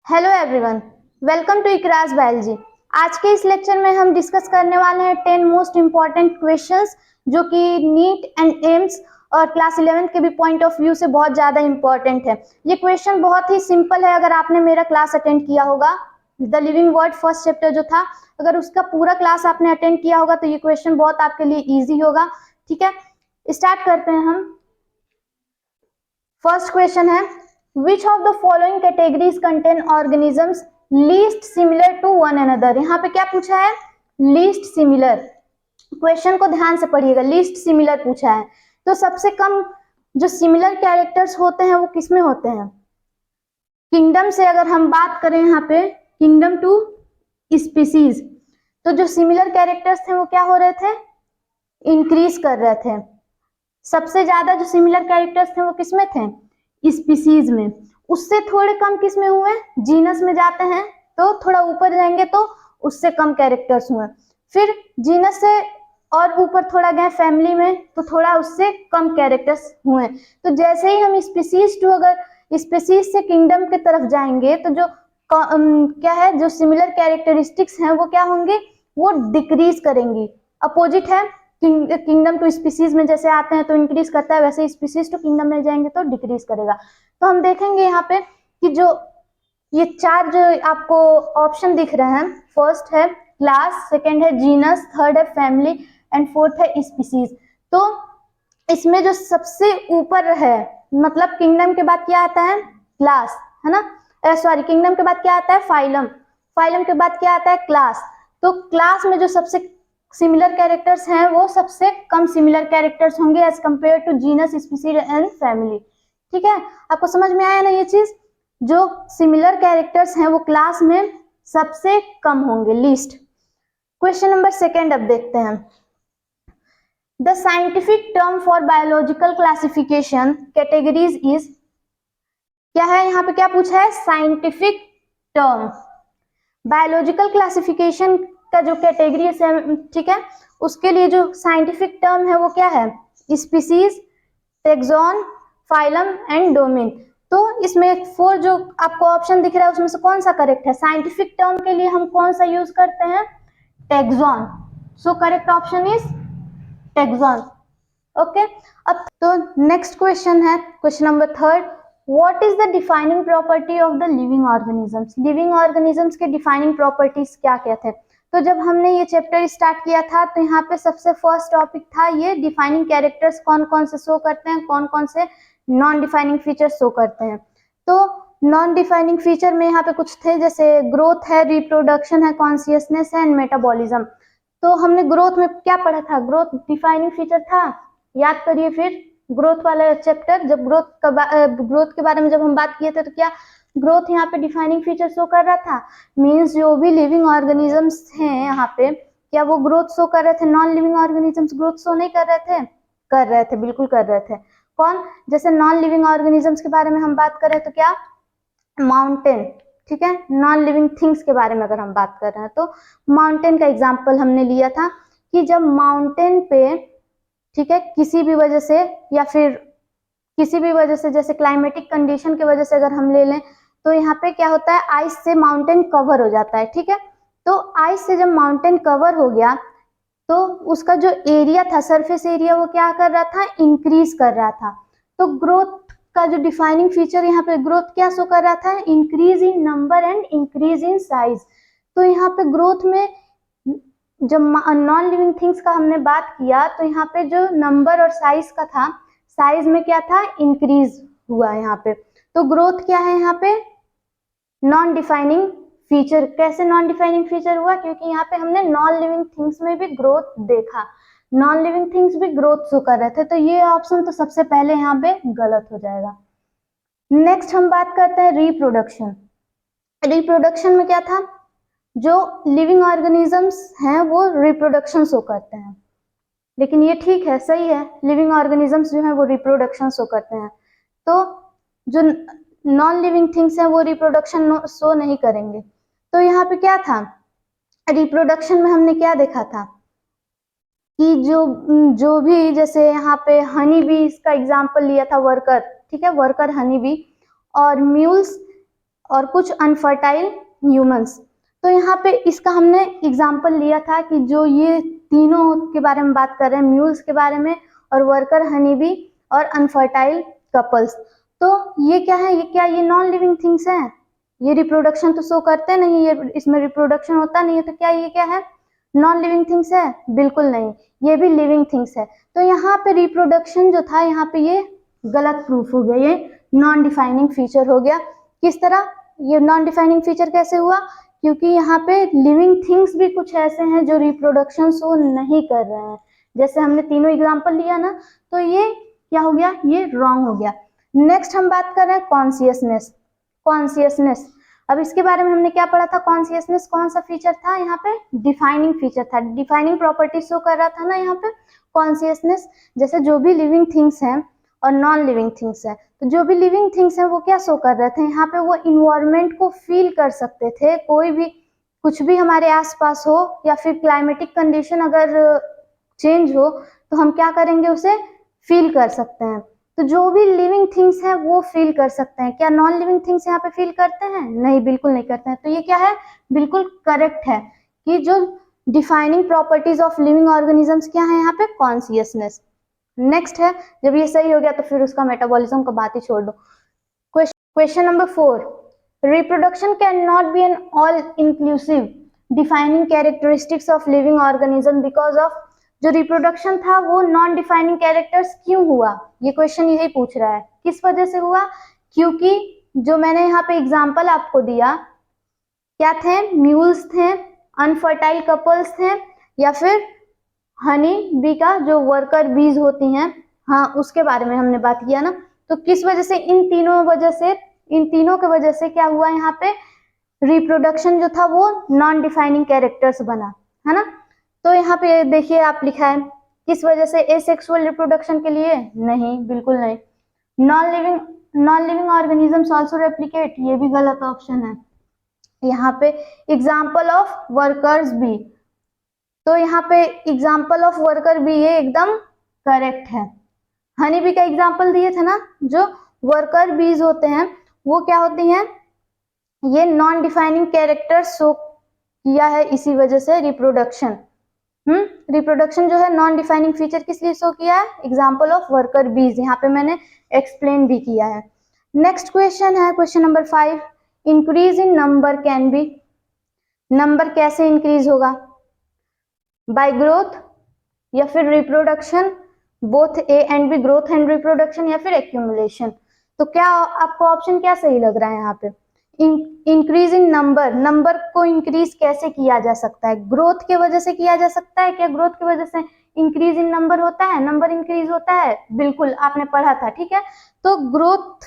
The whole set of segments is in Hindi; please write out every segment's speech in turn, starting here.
Hello everyone, welcome to Ikraj biology. आज के इस लेक्चर में हम डिस्कस करने वाले हैं 10 मोस्ट इम्पॉर्टेंट क्वेश्चंस जो कि नीट एंड एम्स और क्लास 11 के भी पॉइंट ऑफ व्यू से बहुत ज़्यादा इम्पॉर्टेंट है। ये क्वेश्चन बहुत ही सिंपल है। अगर आपने मेरा क्लास अटेंड किया होगा, the living word first chapter जो था, अगर उसका पूरा क्लास आपने अटेंड किया होगा तो ये क्वेश्चन बहुत आपके लिए ईजी होगा। ठीक है, स्टार्ट करते हैं हम। फर्स्ट क्वेश्चन है, which of the following categories contain organisms least similar to one another। यहाँ पे क्या पूछा है? least similar। क्वेश्चन को ध्यान से पढ़िएगा, least similar पूछा है। तो सबसे कम जो सिमिलर कैरेक्टर्स होते हैं वो किसमें होते हैं? किंगडम से अगर हम बात करें यहाँ पे, किंगडम टू स्पीसीज, तो जो सिमिलर कैरेक्टर्स थे वो क्या हो रहे थे? इंक्रीज कर रहे थे। सबसे ज्यादा जो सिमिलर कैरेक्टर्स थे वो किसमें थे? स्पीसीज में। उससे थोड़े कम किस में हुए? जीनस में जाते हैं तो थोड़ा ऊपर जाएंगे तो उससे कम कैरेक्टर्स हुए। फिर जीनस से और ऊपर थोड़ा गए फैमिली में तो थोड़ा उससे कम कैरेक्टर्स हुए। तो जैसे ही हम स्पीसीज टू अगर स्पीसीज से किंगडम की तरफ जाएंगे तो जो क्या है, जो सिमिलर कैरेक्टरिस्टिक्स हैं वो क्या होंगे? वो डिक्रीज करेंगी। अपोजिट है, किंगडम टू स्पीसीज में जैसे आते हैं तो इंक्रीज करता है, वैसे स्पीसीज टू किंगडम में जाएंगे तो डिक्रीज करेगा। तो हम देखेंगे यहाँ पे कि जो ये चार जो आपको ऑप्शन दिख रहे हैं, फर्स्ट है क्लास, सेकंड है जीनस, थर्ड है फैमिली एंड फोर्थ है स्पीसीज। तो इसमें जो सबसे ऊपर है, मतलब किंगडम के बाद क्या आता है? क्लास, है ना? सॉरी, किंगडम के बाद क्या आता है? फाइलम। फाइलम के बाद क्या आता है? क्लास। तो क्लास में जो सबसे सिमिलर कैरेक्टर्स हैं वो सबसे कम सिमिलर कैरेक्टर्स होंगे as compare to genus, species and family. ठीक है, आपको समझ में आया ना ये चीज? जो सिमिलर कैरेक्टर्स हैं वो क्लास में सबसे कम होंगे, लीस्ट। क्वेश्चन नंबर सेकेंड अब देखते हैं। The scientific term for biological classification categories is, क्या है यहाँ पे? क्या पूछा है? Scientific term. बायोलॉजिकल क्लासिफिकेशन का जो कैटेगरी है, ठीक है, उसके लिए जो साइंटिफिक टर्म है वो क्या है? Species, tax on, phylum and domain. तो इसमें फोर जो आपको ऑप्शन दिख रहा है उसमें से कौन सा करेक्ट है? साइंटिफिक टर्म के लिए हम कौन सा यूज करते हैं? Tax on. So correct option is tax on. Okay, अब तो नेक्स्ट क्वेश्चन है, question number third. What is the defining property of the living organisms? Living organisms के डिफाइनिंग प्रॉपर्टीज क्या क्या थे? तो जब हमने ये चैप्टर स्टार्ट किया था तो यहाँ पे सबसे फर्स्ट टॉपिक था ये डिफाइनिंग कैरेक्टर्स कौन कौन से शो करते हैं, कौन कौन से नॉन डिफाइनिंग फीचर्स शो करते हैं। तो नॉन डिफाइनिंग फीचर में यहाँ पे कुछ थे, जैसे ग्रोथ है, रिप्रोडक्शन है, कॉन्शियसनेस है एंड मेटाबॉलिज्म। तो हमने ग्रोथ में क्या पढ़ा था? ग्रोथ डिफाइनिंग फीचर था, याद करिए फिर ग्रोथ वाला चैप्टर। जब ग्रोथ के बारे में जब हम बात किए थे तो क्या ग्रोथ यहाँ पे डिफाइनिंग फीचर शो कर रहा था? मींस जो भी लिविंग ऑर्गेनिजम्स हैं यहाँ पे, क्या वो ग्रोथ शो कर रहे थे? Non living organisms growth show नहीं कर रहे थे? कर रहे थे, बिल्कुल कर रहे थे। कौन? जैसे नॉन लिविंग ऑर्गेनिजम्स के बारे में हम बात करें तो क्या? माउंटेन। ठीक है, नॉन लिविंग थिंग्स के बारे में अगर हम बात कर रहे हैं तो माउंटेन का एग्जाम्पल हमने लिया था कि जब माउंटेन पे, ठीक है, किसी भी वजह से या फिर किसी भी वजह से, जैसे क्लाइमेटिक कंडीशन की वजह से अगर हम ले लें तो यहाँ पे क्या होता है? आइस से माउंटेन कवर हो जाता है। ठीक है, तो आइस से जब माउंटेन कवर हो गया तो उसका जो एरिया था, सरफेस एरिया, वो क्या कर रहा था? इंक्रीज कर रहा था। तो ग्रोथ का जो डिफाइनिंग फीचर यहाँ पे ग्रोथ क्या शो कर रहा था? Increase in number and increase in size. तो यहाँ पे ग्रोथ में जब नॉन लिविंग थिंग्स का हमने बात किया तो यहाँ पे जो नंबर और साइज का था, साइज में क्या था? इंक्रीज हुआ यहाँ पे। तो ग्रोथ क्या है यहाँ पे? Non defining feature. कैसे नॉन डिफाइनिंग फीचर हुआ? क्योंकि यहाँ पे हमने नॉन लिविंग थिंग्स में भी ग्रोथ देखा, नॉन लिविंग थिंग्स भी ग्रोथ शो कर रहे थे। तो ये ऑप्शन तो सबसे पहले यहाँ पे गलत हो जाएगा। नेक्स्ट हम बात करते हैं रिप्रोडक्शन। रिप्रोडक्शन में क्या था? जो लिविंग ऑर्गेनिजम्स हैं वो रिप्रोडक्शन शो करते हैं, लेकिन ये ठीक है, सही है, लिविंग ऑर्गेनिजम्स जो है वो रिप्रोडक्शन शो करते हैं। तो जो नॉन लिविंग थिंग्स हैं वो रिप्रोडक्शन शो नहीं करेंगे। तो यहाँ पे क्या था? रिप्रोडक्शन में हमने क्या देखा था कि जो भी, जैसे यहाँ पे हनी बी इसका एग्जाम्पल लिया था, वर्कर, ठीक है, वर्कर हनी बी, और म्यूल्स और कुछ अनफर्टाइल ह्यूमंस। तो यहाँ पे इसका हमने एग्जाम्पल लिया था कि जो ये तीनों के बारे में बात कर रहे हैं, म्यूल्स के बारे में और वर्कर हनी बी और अनफर्टाइल कपल्स। तो ये क्या है, ये नॉन लिविंग थिंग्स हैं? ये रिप्रोडक्शन तो शो करते नहीं, ये इसमें रिप्रोडक्शन होता नहीं है, तो क्या ये क्या है, नॉन लिविंग थिंग्स है? बिल्कुल नहीं, ये भी लिविंग थिंग्स है। तो यहाँ पे रिप्रोडक्शन जो था, यहाँ पे ये गलत प्रूफ हो गया, ये नॉन डिफाइनिंग फीचर हो गया। किस तरह ये नॉन डिफाइनिंग फीचर कैसे हुआ? क्योंकि यहाँ पे लिविंग थिंग्स भी कुछ ऐसे हैं जो रिप्रोडक्शन शो नहीं कर रहे हैं, जैसे हमने तीनों एग्जाम्पल लिया ना, तो ये क्या हो गया, ये रॉन्ग हो गया। नेक्स्ट हम बात कर रहे हैं कॉन्शियसनेस। कॉन्शियसनेस, अब इसके बारे में हमने क्या पढ़ा था? कॉन्शियसनेस कौन सा फीचर था? यहाँ पे डिफाइनिंग फीचर था, डिफाइनिंग प्रॉपर्टी शो कर रहा था ना यहाँ पे कॉन्शियसनेस। जैसे जो भी लिविंग थिंग्स हैं और नॉन लिविंग थिंग्स हैं, तो जो भी लिविंग थिंग्स हैं वो क्या शो कर रहे थे, यहाँ पे वो इन्वायरमेंट को फील कर सकते थे, कोई भी कुछ भी हमारे आसपास हो या फिर क्लाइमेटिक कंडीशन अगर चेंज हो तो हम क्या करेंगे, उसे फील कर सकते हैं। तो जो भी लिविंग थिंग्स हैं वो फील कर सकते हैं। क्या नॉन लिविंग थिंग्स यहाँ पे फील करते हैं? नहीं, बिल्कुल नहीं करते हैं। तो ये क्या है, बिल्कुल करेक्ट है कि जो defining properties of living organisms क्या है यहाँ पे, कॉन्शियसनेस। नेक्स्ट है, जब ये सही हो गया तो फिर उसका मेटाबॉलिज्म का बात ही छोड़ दो। Question number 4, reproduction can not be an all inclusive defining characteristics of living organism because of. जो रिप्रोडक्शन था वो नॉन डिफाइनिंग कैरेक्टर्स क्यों हुआ, ये क्वेश्चन यही पूछ रहा है, किस वजह से हुआ? क्योंकि जो मैंने यहाँ पे एग्जाम्पल आपको दिया, क्या थे, म्यूल्स थे, अनफर्टाइल कपल्स थे, या फिर हनी बी का जो वर्कर बीज होती हैं, हाँ उसके बारे में हमने बात किया ना। तो किस वजह से, इन तीनों के वजह से क्या हुआ, यहाँ पे रिप्रोडक्शन जो था वो नॉन डिफाइनिंग कैरेक्टर्स बना, है ना। तो यहाँ पे देखिए आप लिखा है, किस वजह से, एसेक्सुअल रिप्रोडक्शन के लिए? नहीं, बिल्कुल नहीं। Non living organisms also replicate, ये भी गलत ऑप्शन है। यहाँ पे एग्जाम्पल ऑफ वर्कर्स बी, तो यहाँ पे एग्जाम्पल ऑफ वर्कर बी ये एकदम करेक्ट है। हनी बी का एग्जाम्पल दिए थे ना, जो वर्कर बीज होते हैं वो क्या होती हैं, ये नॉन डिफाइनिंग कैरेक्टर शो किया है, इसी वजह से रिप्रोडक्शन रिप्रोडक्शन जो है नॉन डिफाइनिंग फीचर किस लिए शो किया है, एग्जाम्पल ऑफ वर्कर बीज, यहाँ पे मैंने एक्सप्लेन भी किया है। नेक्स्ट क्वेश्चन है question number 5, increase in number can be, number कैसे इंक्रीज होगा, बाय ग्रोथ या फिर reproduction, both A and B, growth and reproduction, या फिर एक्यूमुलेशन। तो क्या आपको ऑप्शन क्या सही लग रहा है यहाँ पे? इंक्रीज इन नंबर, नंबर को इंक्रीज कैसे किया जा सकता है? ग्रोथ के वजह से किया जा सकता है क्या? ग्रोथ की वजह से इंक्रीज इन नंबर होता है, नंबर इंक्रीज होता है? बिल्कुल, आपने पढ़ा था, ठीक है। तो ग्रोथ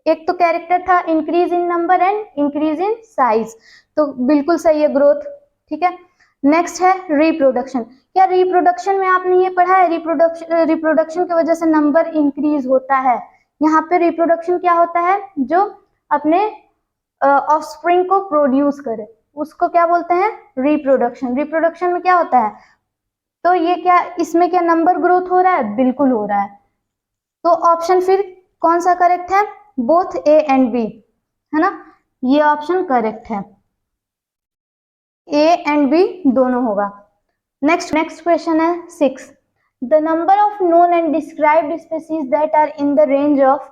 एक तो कैरेक्टर था, increase in number and increase in size, तो बिल्कुल सही है ग्रोथ, ठीक है। नेक्स्ट है रिप्रोडक्शन, क्या रिप्रोडक्शन में आपने ये पढ़ा है, रिप्रोडक्शन की वजह से नंबर इंक्रीज होता है? यहाँ पे रिप्रोडक्शन क्या होता है, जो अपने ऑफस्प्रिंग को प्रोड्यूस करे, उसको क्या बोलते हैं, रिप्रोडक्शन। रिप्रोडक्शन में क्या होता है, तो ये क्या, इसमें क्या नंबर ग्रोथ हो रहा है? बिल्कुल हो रहा है। तो ऑप्शन फिर कौन सा करेक्ट है, बोथ ए एंड बी, है ना, ये ऑप्शन करेक्ट है, ए एंड बी दोनों होगा। नेक्स्ट क्वेश्चन है 6, the number of known and described species that are in the range of,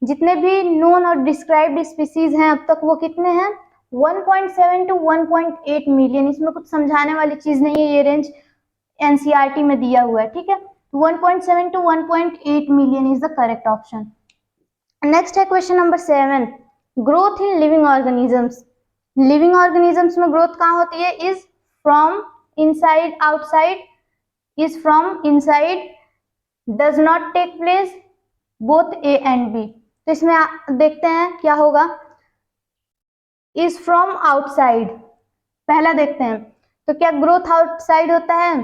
जितने भी नोन और डिस्क्राइब्ड स्पीसीज हैं अब तक वो कितने हैं, 1.7 to 1.8 मिलियन। इसमें कुछ समझाने वाली चीज नहीं है, ये रेंज एनसीईआरटी में दिया हुआ है, ठीक है। 1.7 to 1.8 million is the correct option. Next है question number 7, growth in living organisms, living organisms में ग्रोथ कहाँ होती है, is from inside outside, is from inside, does not take place, both A and B. तो इसमें देखते हैं क्या होगा, इज फ्रॉम आउटसाइड, पहला देखते हैं, तो क्या ग्रोथ आउटसाइड होता है?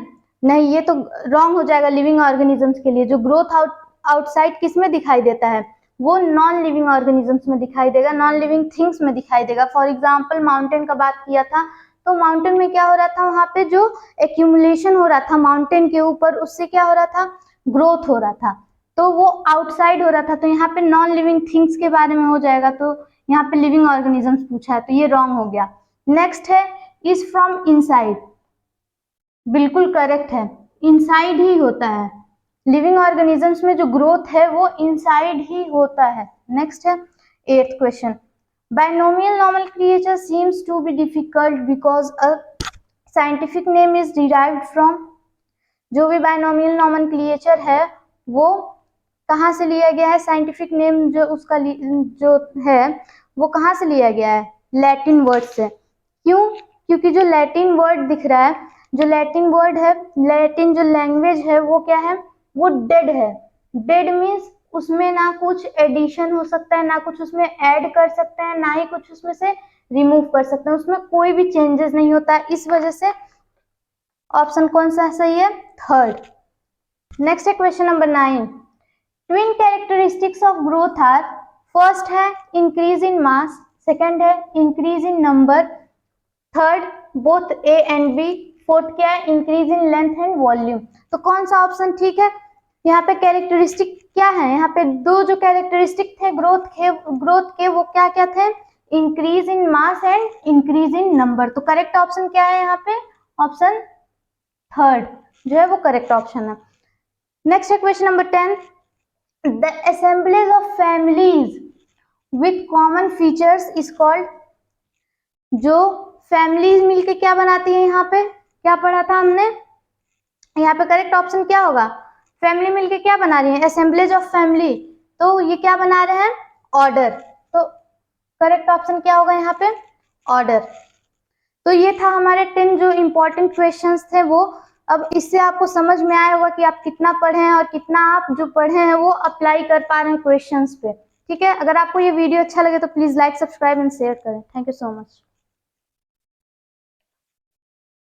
नहीं, ये तो रॉन्ग हो जाएगा लिविंग ऑर्गेनिजम्स के लिए। जो ग्रोथ आउटसाइड किस में दिखाई देता है, वो नॉन लिविंग ऑर्गेनिजम्स में दिखाई देगा, नॉन लिविंग थिंग्स में दिखाई देगा। फॉर एग्जाम्पल माउंटेन का बात किया था, तो माउंटेन में क्या हो रहा था, वहां पे जो एक्यूमुलेशन हो रहा था माउंटेन के ऊपर, उससे क्या हो रहा था, ग्रोथ हो रहा था, तो वो आउटसाइड हो रहा था। तो यहाँ पे नॉन लिविंग थिंग्स के बारे में हो जाएगा, तो यहाँ पे लिविंग ऑर्गेनिजम्स पूछा है तो ये रॉन्ग हो गया। नेक्स्ट है इज फ्रॉम इनसाइड, बिल्कुल करेक्ट है, इनसाइड ही होता है। लिविंग ऑर्गेनिजम्स में जो ग्रोथ है वो इनसाइड ही होता है। नेक्स्ट है 8th question, binomial nomenclature seems to be difficult because a scientific name is derived from. जो भी बाइनोमियल नोमेनक्लेचर है वो कहाँ से लिया गया है, साइंटिफिक नेम जो उसका जो है वो कहाँ से लिया गया है, लैटिन वर्ड से। क्यों? क्योंकि जो लैटिन वर्ड दिख रहा है, जो लैटिन वर्ड है, लैटिन जो लैंग्वेज है वो क्या है, वो डेड है। डेड मीन्स उसमें ना कुछ एडिशन हो सकता है, ना कुछ उसमें ऐड कर सकते हैं, ना ही कुछ उसमें से रिमूव कर सकते हैं, उसमें कोई भी चेंजेस नहीं होता है। इस वजह से ऑप्शन कौन सा सही है, 3rd। नेक्स्ट है question number 9, twin characteristics of growth are, first है इंक्रीज इन मास, सेकंड है increase in number, third both A and B, fourth क्या है increase in length and volume. तो कौन सा ऑप्शन ठीक है? यहाँ पे कैरेक्टरिस्टिक क्या है, यहाँ पे दो जो कैरेक्टरिस्टिक थे ग्रोथ के वो क्या क्या थे, increase in mass and increase in number. तो करेक्ट ऑप्शन क्या है यहाँ पे, ऑप्शन 3rd जो है वो करेक्ट ऑप्शन है। नेक्स्ट है question number 10, the assemblage of families with common features is called। जो फैमिलीज मिलके क्या बनाती है, यहाँ पे क्या पढ़ा था हमने, यहाँ पे करेक्ट ऑप्शन क्या होगा, फैमिली मिलके क्या बना रही है, असेंबलेज ऑफ फैमिली, तो ये क्या बना रहे हैं, ऑर्डर। तो करेक्ट ऑप्शन क्या होगा यहाँ पे, ऑर्डर। तो ये था हमारे 10 जो इंपॉर्टेंट क्वेश्चंस थे वो। अब इससे आपको समझ में आया होगा कि आप कितना पढ़े हैं और कितना आप जो पढ़े हैं वो अप्लाई कर पा रहे हैं क्वेश्चंस पे। ठीक है, अगर आपको ये वीडियो अच्छा लगे तो please like, subscribe and share करें। Thank you so much.